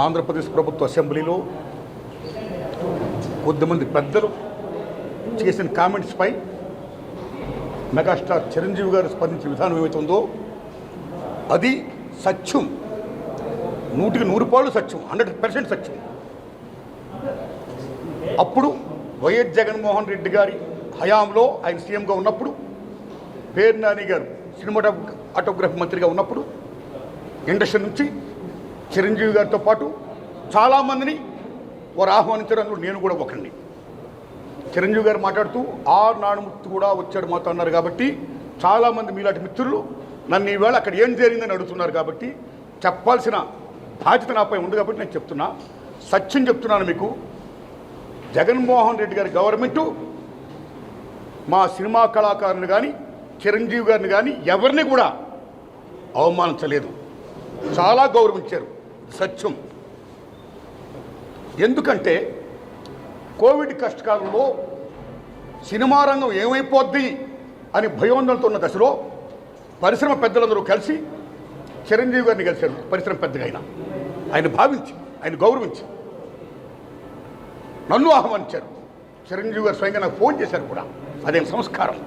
ఆంధ్రప్రదేశ్ ప్రభుత్వ అసెంబ్లీలో కొద్దిమంది పెద్దలు చేసిన కామెంట్స్పై మెగాస్టార్ చిరంజీవి గారు స్పందించిన విధానం ఏమవుతుందో అది సత్యం, 100% సత్యం, 100% సత్యం. అప్పుడు వైఎస్ జగన్మోహన్ రెడ్డి గారి హయాంలో ఆయన సీఎంగా ఉన్నప్పుడు, పేరు నాని గారు సినిమాటోగ్రఫీ మంత్రిగా ఉన్నప్పుడు ఇండస్ట్రీ నుంచి చిరంజీవి గారితో పాటు చాలామందిని వారు ఆహ్వానించారు. అందులో నేను కూడా ఒకరిని. చిరంజీవి గారు మాట్లాడుతూ నానుమూర్తి కూడా వచ్చాడు మాతో అన్నారు. కాబట్టి చాలామంది మీలాంటి మిత్రులు నన్ను ఈవేళ అక్కడ ఏం జరిగిందని అడుగుతున్నారు. కాబట్టి చెప్పాల్సిన బాధ్యత నాపై ఉంది. కాబట్టి నేను చెప్తున్నా, సత్యం చెప్తున్నాను మీకు. జగన్మోహన్ రెడ్డి గారి గవర్నమెంటు మా సినిమా కళాకారుని కానీ చిరంజీవి గారిని కానీ ఎవరిని కూడా అవమానించలేదు, చాలా గౌరవించారు. సత్యం. ఎందుకంటే కోవిడ్ కష్టకాలంలో సినిమా రంగం ఏమైపోద్ది అని భయోందనతో ఉన్న దశలో పరిశ్రమ పెద్దలందరూ కలిసి చిరంజీవి గారిని కలిశారు. పరిశ్రమ పెద్దగా ఆయన భావించి, ఆయన గౌరవించి నన్ను ఆహ్వానించారు. చిరంజీవి గారు స్వయంగా నాకు ఫోన్ చేశారు కూడా. అదేం సంస్కారం.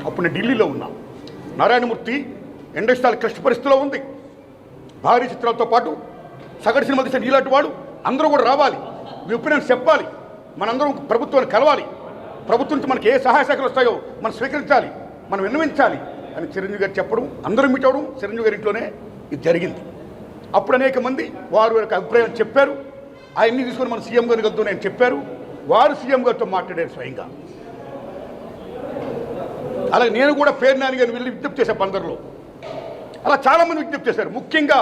అప్పుడు నేను ఢిల్లీలో ఉన్నా. నారాయణమూర్తి ఇండస్ట్రీ క్లిష్ట పరిస్థితిలో ఉంది. భారీ చిత్రాలతో పాటు సగటు సినిమా తీసిన ఇలాంటి వాడు అందరూ కూడా రావాలి, మీ ఒపీనియన్స్ చెప్పాలి, మనందరం ప్రభుత్వాన్ని కలవాలి, ప్రభుత్వం నుంచి మనకి ఏ సహాయ శాఖలు వస్తాయో మనం స్వీకరించాలి, మనం విన్నవించాలి అని చిరంజీవి గారు చెప్పడం, అందరూ మీట్ అవ్వడం చిరంజీవి గారి ఇంట్లోనే ఇది జరిగింది. అప్పుడు అనేక మంది వారి యొక్క అభిప్రాయం చెప్పారు. ఆయన్ని తీసుకొని మన సీఎం గారికి వద్దు నేను చెప్పారు. వారు సీఎం గారితో మాట్లాడారు స్వయంగా. అలాగే నేను కూడా పేరు నాని గారిని వెళ్ళి విజ్ఞప్తి చేశాను పందర్లో. అలా చాలామంది విజ్ఞప్తి చేశారు. ముఖ్యంగా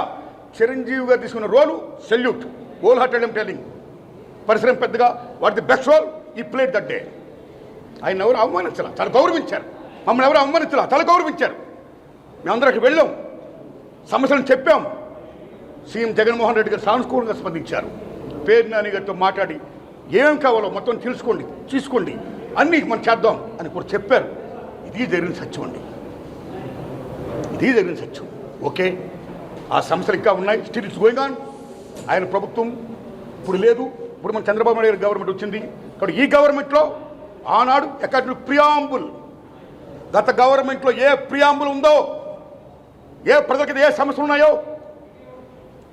చిరంజీవి గారు తీసుకున్న రోలు సెల్యూట్, హోల్ హార్టెడ్ టెలింగ్. పరిశ్రమ పెద్దగా వాటి బెస్ట్ రోల్ ఈ ప్లేట్ దట్ డే. ఆయన ఎవరు అవమానించాల, చాలా గౌరవించారు. మమ్మల్ని ఎవరు అవమానించాల, చాలా గౌరవించారు. మేమందరికి వెళ్ళాం, సమస్యలను చెప్పాం. సీఎం జగన్మోహన్ రెడ్డి గారు సానుకూలంగా స్పందించారు. పేరు నాని గారితో మాట్లాడి ఏమేం కావాలో మొత్తం తీసుకోండి అన్నీ మనం చేద్దాం అని కూడా చెప్పారు. ఇది జరిగిన సత్యం అండి, ఇది జరిగిన సత్యం. ఓకే, ఆ సమస్యలు ఇంకా ఉన్నాయి. Still it's going on. ఆయన ప్రభుత్వం ఇప్పుడు లేదు. ఇప్పుడు మన చంద్రబాబు నాయుడు గారి గవర్నమెంట్ వచ్చింది. కాబట్టి ఈ గవర్నమెంట్లో ఆనాడు ఎక్కడ ప్రియాంబుల్, గత గవర్నమెంట్లో ఏ ప్రియాంబుల్ ఉందో, ఏ ప్రజలకి ఏ సమస్యలు ఉన్నాయో,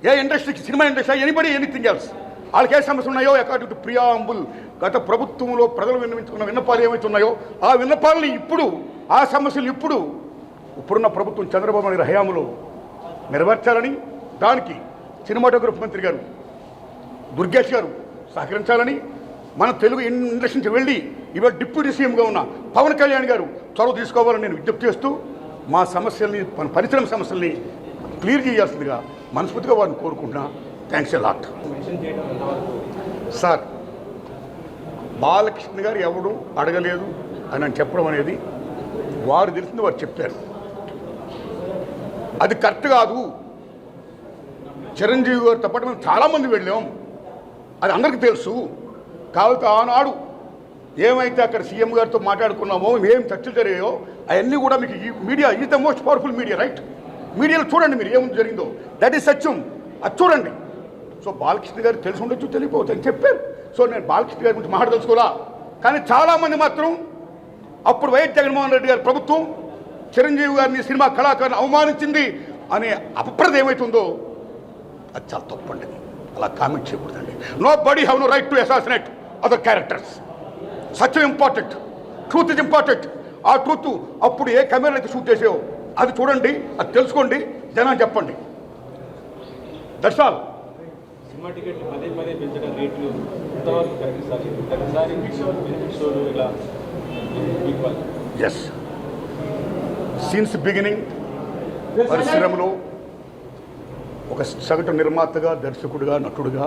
ఏ ఇండస్ట్రీకి, సినిమా ఇండస్ట్రీ, ఎనీథింగ్ ఎల్స్, వాళ్ళకి ఏ సమస్యలు ఉన్నాయో అకార్డింగ్ టు ప్రియాంబుల్ గత ప్రభుత్వంలో ప్రజలు విన్నవించుకున్న విన్నపాలు ఏమైతే ఉన్నాయో ఆ విన్నపాలని ఇప్పుడు, ఆ సమస్యలు ఇప్పుడున్న ప్రభుత్వం చంద్రబాబు నాయుడు హయాంలో నెరవేర్చాలని, దానికి సినిమాటోగ్రఫీ మంత్రి గారు దుర్గేష్ గారు సహకరించాలని, మన తెలుగు ఇండస్ట్రీ నుంచి వెళ్ళి ఇవాళ డిప్యూటీ సీఎంగా ఉన్న పవన్ కళ్యాణ్ గారు చొరవ తీసుకోవాలని నేను విజ్ఞప్తి చేస్తూ మా సమస్యల్ని, మన పరిశ్రమ సమస్యల్ని క్లియర్ చేయాల్సిందిగా మనస్ఫూర్తిగా వారిని కోరుకుంటున్నా. Thanks a lot. Sir, Balakrishna గారు ఎవడు అడగలేదు అని చెప్పడం అనేది వారు తెలిసింది వారు చెప్పారు. అది కరెక్ట్ కాదు. చిరంజీవి గారితో పాటు మేము చాలామంది వెళ్ళాం, అది అందరికీ తెలుసు. కాబట్టి ఆనాడు ఏమైతే అక్కడ సీఎం గారితో మాట్లాడుకున్నామో, ఏం చర్చలు జరిగాయో అవన్నీ కూడా మీకు ఈ media is the most powerful media, right? మీడియాలో చూడండి మీరు ఏం జరిగిందో, దట్ ఈస్ సత్యం. అది చూడండి. సో బాలకృష్ణ గారు తెలిసి ఉండొచ్చు, తెలియకపోవచ్చు అని చెప్పారు. సో నేను బాలకృష్ణ గారి గురించి మాట్లాడదలుచుకోవాలా. కానీ చాలామంది మాత్రం అప్పుడు వైఎస్ జగన్మోహన్ రెడ్డి గారి ప్రభుత్వం చిరంజీవి గారిని, సినిమా కళాకారుని అవమానించింది అనే అపప్రద ఏమైతుందో అది చాలా తప్పండి. అలా కామెంట్ చేయకూడదండి. Nobody have no right to assassinate other characters. సత్యం ఇంపార్టెంట్, ట్రూత్ ఇస్ ఇంపార్టెంట్. ఆ ట్రూత్ అప్పుడు ఏ కెమెరా అయితే షూట్ చేసావో అది చూడండి, అది తెలుసుకోండి, జనాన్ని చెప్పండి. That's all. సినిమా టికెట్లు పదే పెంచడం రేట్లు ఎస్, సిన్స్ బిగినింగ్ పరిశ్రమలో ఒక సగటు నిర్మాతగా, దర్శకుడిగా, నటుడుగా,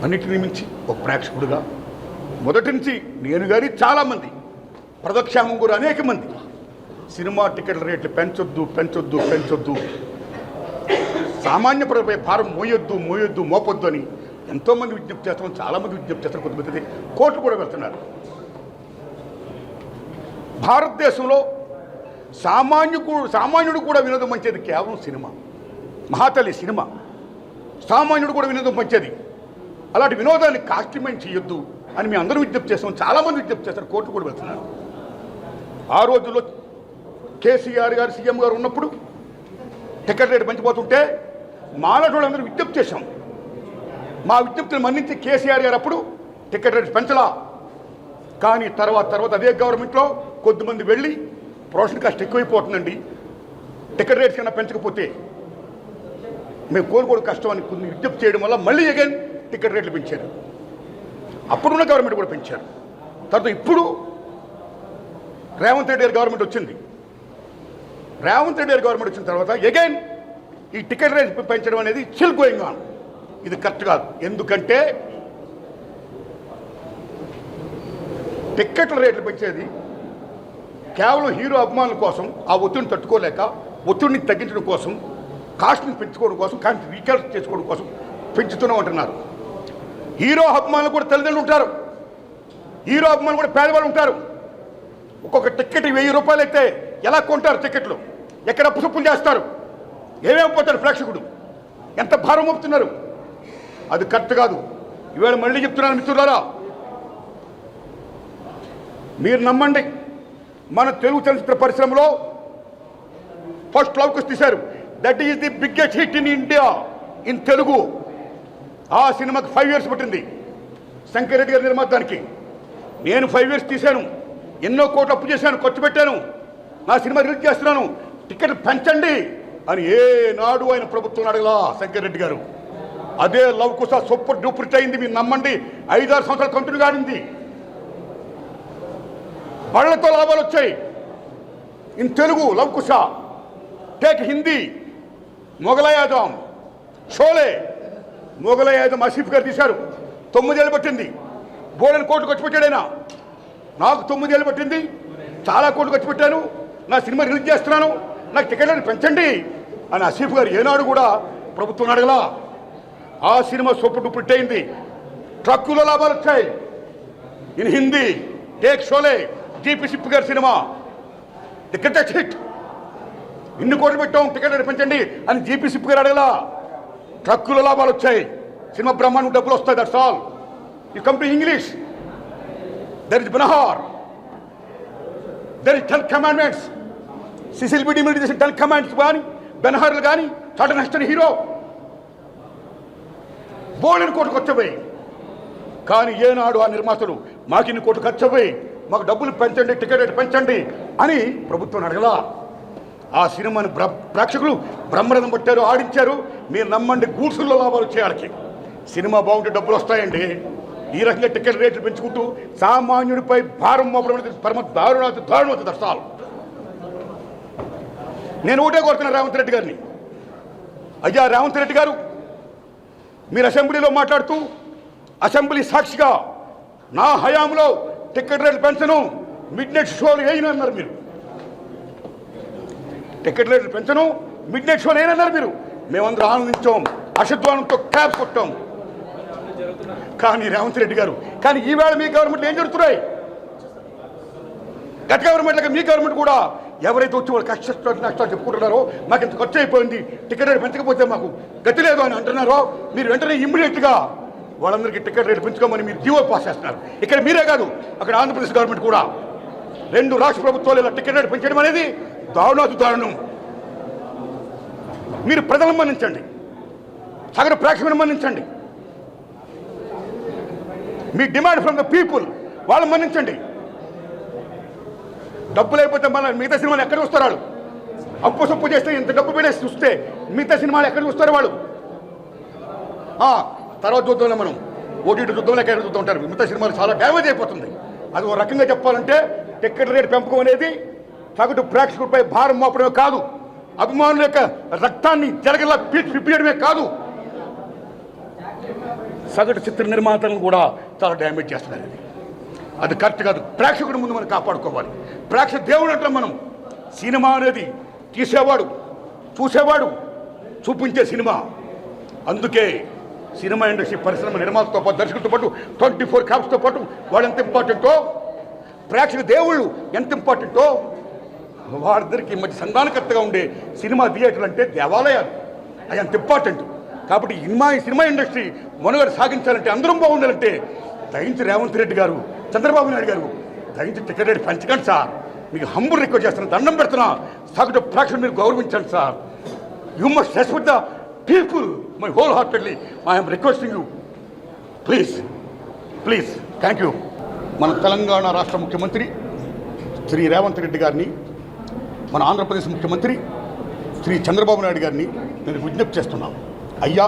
అన్నిటిని మించి ఒక ప్రేక్షకుడిగా మొదటి నుంచి నేను కానీ చాలామంది, ప్రదక్షామం కూడా అనేక మంది సినిమా టికెట్ల రేట్లు పెంచొద్దు, సామాన్య ప్రజలపై భారం మోపొద్దు అని ఎంతోమంది విజ్ఞప్తి చేస్తున్నాం. చాలామంది విజ్ఞప్తి చేస్తారు. కొంతమంది కోర్టు కూడా వెళ్తున్నారు. భారతదేశంలో సామాన్యుడు కూడా వినోదం మంచిది కేవలం సినిమా. మహాతల్లి సినిమా సామాన్యుడు కూడా వినోదం పంచేది. అలాంటి వినోదాన్ని కాస్ట్లిమెంట్ చేయొద్దు అని మేము అందరూ విజ్ఞప్తి చేస్తాం. చాలామంది విజ్ఞప్తి చేస్తారు, కోర్టు కూడా వెళ్తున్నారు. ఆ రోజుల్లో కేసీఆర్ గారు సీఎం గారు ఉన్నప్పుడు టికెట్ రేటు పెంచిపోతుంటే మాలాంటి వాళ్ళందరూ విజ్ఞప్తి చేశాం. మా విజ్ఞప్తిని మన్నించి కేసీఆర్ గారు అప్పుడు టికెట్ రేటు పెంచలా. కానీ తర్వాత అదే గవర్నమెంట్లో కొద్దిమంది వెళ్ళి ప్రొడక్షన్ కాస్ట్ ఎక్కువైపోతుందండి, టికెట్ రేట్స్ కన్నా పెంచకపోతే మేము కోరుకోవడం కష్టం అని కొన్ని విజ్ఞప్తి చేయడం వల్ల మళ్ళీ అగైన్ టికెట్ రేట్లు పెంచారు. అప్పుడున్న గవర్నమెంట్ కూడా పెంచారు. తర్వాత ఇప్పుడు రేవంత్ రెడ్డి గారి గవర్నమెంట్ వచ్చింది. రేవంత్ రెడ్డి గారి గవర్నమెంట్ వచ్చిన తర్వాత అగైన్ ఈ టికెట్ రేట్ పెంచడం అనేది స్టిల్ గోయింగ్ ఆన్. ఇది కరెక్ట్ కాదు. ఎందుకంటే టిక్కెట్ల రేట్లు పెంచేది కేవలం హీరో అభిమానుల కోసం, ఆ ఒత్తిడిని తట్టుకోలేక ఒత్తిడిని తగ్గించడం కోసం, కాస్ట్ని పెంచుకోవడం కోసం, కాస్ట్ని రీకాల్ చేసుకోవడం కోసం పెంచుతూనే ఉంటున్నారు. హీరో అభిమానులు కూడా తల్లిదండ్రులు ఉంటారు, హీరో అభిమానులు కూడా పేదవాళ్ళు ఉంటారు. ఒక్కొక్క టికెట్ 1000 రూపాయలు అయితే ఎలా కొంటారు టికెట్లు? ఎక్కడ అప్పుసప్పులు చేస్తారు? ఏమేమిపోతారు ప్రేక్షకుడు? ఎంత భారం మోపుతున్నారు? అది కరెక్ట్ కాదు. ఇవాళ మళ్ళీ చెప్తున్నాను మిత్రులారా, మీరు నమ్మండి, మన తెలుగు చలనచిత్ర పరిశ్రమలో ఫస్ట్ లవ్ కుష్ తీశారు. That is the biggest hit in India in Telugu. ఆ సినిమాకి 5 years పట్టింది శంకర్ రెడ్డి గారి నిర్మాతానికి. నేను 5 years తీశాను, ఎన్నో కోట్లు అప్పు చేశాను, ఖర్చు పెట్టాను, నా సినిమా రిలీజ్ చేస్తున్నాను, టికెట్ పెంచండి అని ఏనాడు ఆయన ప్రభుత్వం అడగలా శంకర్ రెడ్డి గారు. అదే లవ్ కుష్ సూపర్ డూపర్ హిట్ అయింది. మీరు నమ్మండి, 5-6 సంవత్సరాలు కంటిన్యూగా ఆడింది. బళ్ళతో లాభాలు వచ్చాయి ఇన్ తెలుగు. లవ్ కుష్, టేక్ హిందీ, మొగలాయ్ ఆజం, షోలే. మొగలాయ్ ఆజం ఆసిఫ్ గారు తీశారు, 9 ఏళ్ళు పట్టింది. బోర్డెన్ కోర్టు ఖర్చు పెట్టాడు ఆయన. నాకు 9 ఏళ్ళు పట్టింది, చాలా కోట్లు ఖర్చు పెట్టాను, నా సినిమా రిలీజ్ చేస్తున్నాను, నాకు టికెట్లను పెంచండి అని ఆసిఫ్ గారు ఏనాడు కూడా ప్రభుత్వం అడగలా. ఆ సినిమా సూపర్ డూపర్ హిట్ అయింది. ట్రక్కులో లాభాలు వచ్చాయి in Hindi. Take Sholay, GP SIP గారి సినిమా టికెట్ హిట్. ఇన్ని కోట్లు పెట్టాం, టికెట్ పెంచండి అని జీపీ సిప్ గారు అడగలా. ట్రక్కులో లాభాలు వచ్చాయి, సినిమా బ్రహ్మాండం డబ్బులు వస్తాయి. That's all. You come to English, there is Ben Hur, there is 10 commandments. Cecil B D 10 commandments కానీ, బెనహార్లు కానీ, చార్టర్ నెక్స్ట్ హీరో బోర్డెన్ కోర్టు ఖర్చుపోయి. కానీ ఏనాడు ఆ నిర్మాతలు మాకు ఇన్ని కోట్లు ఖర్చుపోయి, మాకు డబ్బులు పెంచండి, టికెట్ రేటు పెంచండి అని ప్రభుత్వం అడగలా. ఆ సినిమాని ప్రేక్షకులు బ్రహ్మరథం పట్టారు, ఆడించారు. మీరు నమ్మండి, గూడ్సుల్లో లాభాలు వచ్చేయాలకి. సినిమా బాగుంటే డబ్బులు వస్తాయండి. ఈ రకంగా టికెట్ రేట్లు పెంచుకుంటూ సామాన్యుడిపై భారం మోపడం అనేది పరమ దారుణం దర్శాలు. నేను ఒకటే కోరుతున్నాను రేవంత్ రెడ్డి గారిని, అయ్యా రేవంత్ రెడ్డి గారు, మీరు అసెంబ్లీలో మాట్లాడుతూ అసెంబ్లీ సాక్షిగా నా హయాంలో టికెట్ రేట్లు పెంచను, మిడ్ నైట్ షోలు వేయనన్నారు మీరు. టికెట్ రేట్లు పెంచను, మిడ్ నైట్ షోలు వేయనన్నారు మీరు. మేమందరూ ఆనందించాం, అశద్వానంతో క్యాబ్ కొట్టాం. కానీ రేవంత్ రెడ్డి గారు, కానీ ఈవేళ మీ గవర్నమెంట్లో ఏం జరుగుతున్నాయి? గత గవర్నమెంట్లకి మీ గవర్నమెంట్ కూడా ఎవరైతే వచ్చి వాళ్ళు నష్టాలు చెప్పుకుంటున్నారో, మాకు ఇంత ఖర్చు అయిపోయింది, టికెట్ రేటు పెంచకపోతే మాకు గతి లేదు అని అంటున్నారో, మీరు వెంటనే ఇమ్మీడియట్గా వాళ్ళందరికీ టికెట్ రేటు పెంచుకోమని మీరు జీవో పాస్ చేస్తున్నారు. ఇక్కడ మీరే కాదు, అక్కడ ఆంధ్రప్రదేశ్ గవర్నమెంట్ కూడా 2 రాష్ట్ర ప్రభుత్వాలు ఇలా టికెట్ రేటు పెంచడం అనేది దారుణం. మీరు ప్రజలను మన్నించండి, సగటు ప్రేక్షకులను మన్నించండి. మీ డిమాండ్ ఫ్రమ్ ద పీపుల్, వాళ్ళని మన్నించండి. డబ్బులు అయిపోతే మన మిగతా సినిమాలు ఎక్కడ చూస్తారు? వాళ్ళు అప్పు సొప్పు చేస్తే ఇంత డబ్బు పెట్టేసి చూస్తే మిగతా సినిమాలు ఎక్కడ చూస్తారు వాళ్ళు? తర్వాత చూద్దాంలే, మనం ఓటీటీ చూద్దాంలో ఎక్కడ చూద్దాం ఉంటారు. మిగతా సినిమాలు చాలా డ్యామేజ్ అయిపోతుంది. అది ఒక రకంగా చెప్పాలంటే టికెట్ రేటు పెంపకం అనేది సగటు ప్రేక్షకుడిపై భారం మోపడమే కాదు, అభిమానుల యొక్క రక్తాన్ని జరగలా పిప్పేయడమే కాదు, సగటు చిత్ర నిర్మాతలను కూడా చాలా డ్యామేజ్ చేస్తున్నారు. అది కరెక్ట్ కాదు. ప్రేక్షకుడి ముందు మనం కాపాడుకోవాలి. ప్రేక్షక దేవుడు అంటాం మనం. సినిమా అనేది తీసేవాడు, చూసేవాడు, చూపించే సినిమా. అందుకే సినిమా ఇండస్ట్రీ పరిశ్రమ నిర్మాతతో పాటు, దర్శకులతో పాటు, 24 క్రాఫ్ట్స్తో పాటు వాళ్ళు ఎంత ఇంపార్టెంటో, ప్రేక్షక దేవుళ్ళు ఎంత ఇంపార్టెంటో, వాళ్ళిద్దరికి మధ్య సంధానకర్తగా ఉండే సినిమా థియేటర్లు అంటే దేవాలయాలు. అది అంత ఇంపార్టెంట్. కాబట్టి సినిమా ఇండస్ట్రీ మనుగడ సాగించాలంటే అందరం బాగుండాలంటే దయించి రేవంత్ రెడ్డి గారు, చంద్రబాబు నాయుడు గారు దయించి టికెట్ రేట్ పెంచకండి సార్. మీకు హంబుల్ రిక్వెస్ట్ చేస్తున్నా, దండం పెడుతున్నా. సగటు ప్రేక్షకులు మీరు గౌరవించండి sir. You must respect the people. My whole heartedly I'm requesting you. Please please. Thank you. మన తెలంగాణ రాష్ట్ర ముఖ్యమంత్రి శ్రీ రేవంత్ రెడ్డి గారిని, మన ఆంధ్రప్రదేశ్ ముఖ్యమంత్రి శ్రీ చంద్రబాబు నాయుడు గారిని నేను విజ్ఞప్తి చేస్తున్నాను. అయ్యా,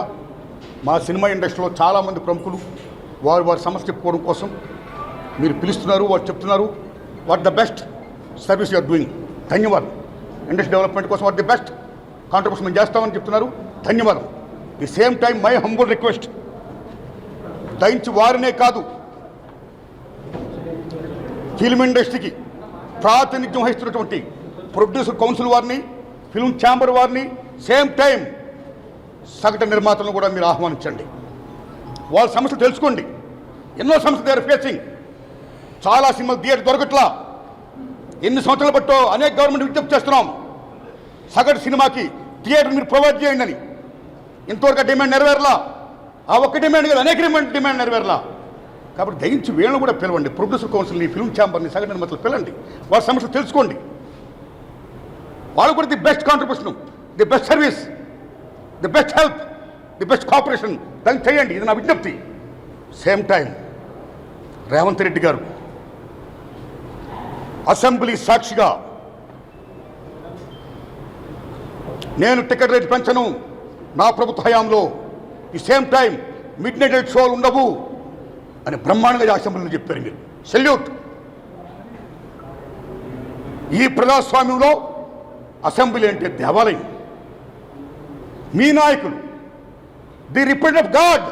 మా సినిమా ఇండస్ట్రీలో చాలామంది ప్రముఖులు వారి సమస్య చెప్పుకోవడం కోసం మీరు పిలుస్తున్నారు, వారు చెప్తున్నారు what the best service you are doing. ధన్యవాదం. ఇండస్ట్రీ డెవలప్మెంట్ కోసం వాట్ ది బెస్ట్ కాంట్రిబ్యూషన్ మేము చేస్తామని చెప్తున్నారు. ధన్యవాదం. The same time my humble request, దయించి వారినే కాదు ఫిల్మ్ ఇండస్ట్రీకి ప్రాతినిధ్యం వహిస్తున్నటువంటి ప్రొడ్యూసర్ కౌన్సిల్ వారిని, ఫిల్మ్ ఛాంబర్ వారిని, సేమ్ టైం సగటు నిర్మాతలను కూడా మీరు ఆహ్వానించండి. వాళ్ళ సమస్యలు తెలుసుకోండి. ఎన్నో సమస్యలు దే ఆర్ ఫేసింగ్. చాలా సినిమాలు థియేటర్ దొరకట్లా. ఎన్ని సంవత్సరాలు బట్టో అనేక గవర్నమెంట్ విజ్ఞప్తి చేస్తున్నాం. సగటు సినిమాకి థియేటర్ మీరు ప్రొవైడ్ చేయండి అని. ఇంతవరకు డిమాండ్ నెరవేరలా. ఆ ఒక్క డిమాండ్ కదా, అనేక డిమాండ్ నెరవేరలా. కాబట్టి దయించి వీళ్ళని కూడా పిలవండి. ప్రొడ్యూసర్ కౌన్సిల్ని, ఫిల్మ్ ఛాంబర్ని, సగటు నిర్మాతలు పిలండి. వాళ్ళ సమస్యలు తెలుసుకోండి. వాళ్ళు కూడా the best contribution, the best service, the best help, the best cooperation దాన్ని చేయండి. ఇది నా విజ్ఞప్తి. సేమ్ టైం రేవంత్ రెడ్డి గారు అసెంబ్లీ సాక్షిగా నేను టికెట్ రేట్ పెంచను నా ప్రభుత్వ హయాంలో, ఈ సేమ్ టైం మిడ్ నైట్ షోలు ఉండవు అని బ్రహ్మాండంగా అసెంబ్లీలో చెప్పారు. మీరు సెల్యూట్. ఈ ప్రజాస్వామ్యంలో అసెంబ్లీ అంటే దేవాలయం. మీ నాయకులు ది రిప్రజెంట్ ఆఫ్ గాడ్,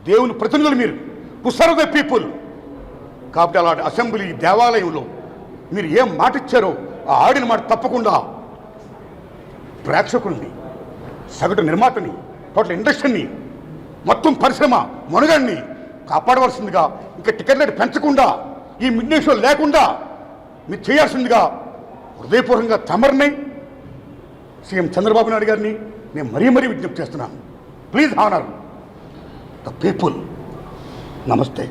దేవుని ప్రతినిధులు మీరు, టు సర్వ్ ద పీపుల్. కాబట్టి అలాంటి అసెంబ్లీ దేవాలయంలో మీరు ఏం మాట ఇచ్చారో ఆ ఆడిన మాట తప్పకుండా ప్రేక్షకుల్ని, సగటు నిర్మాతని, టోటల్ ఇండస్ట్రీని, మొత్తం పరిశ్రమ మనుగడ్ని కాపాడవలసిందిగా, ఇంకా టికెట్ రేట్ పెంచకుండా, ఈ మిడ్ నైట్ షో లేకుండా మీరు చేయాల్సిందిగా హృదయపూర్వకంగా తమరిని, సీఎం చంద్రబాబు నాయుడు గారిని నేను మరీ విజ్ఞప్తి చేస్తున్నాను. Please honour the people. నమస్తే.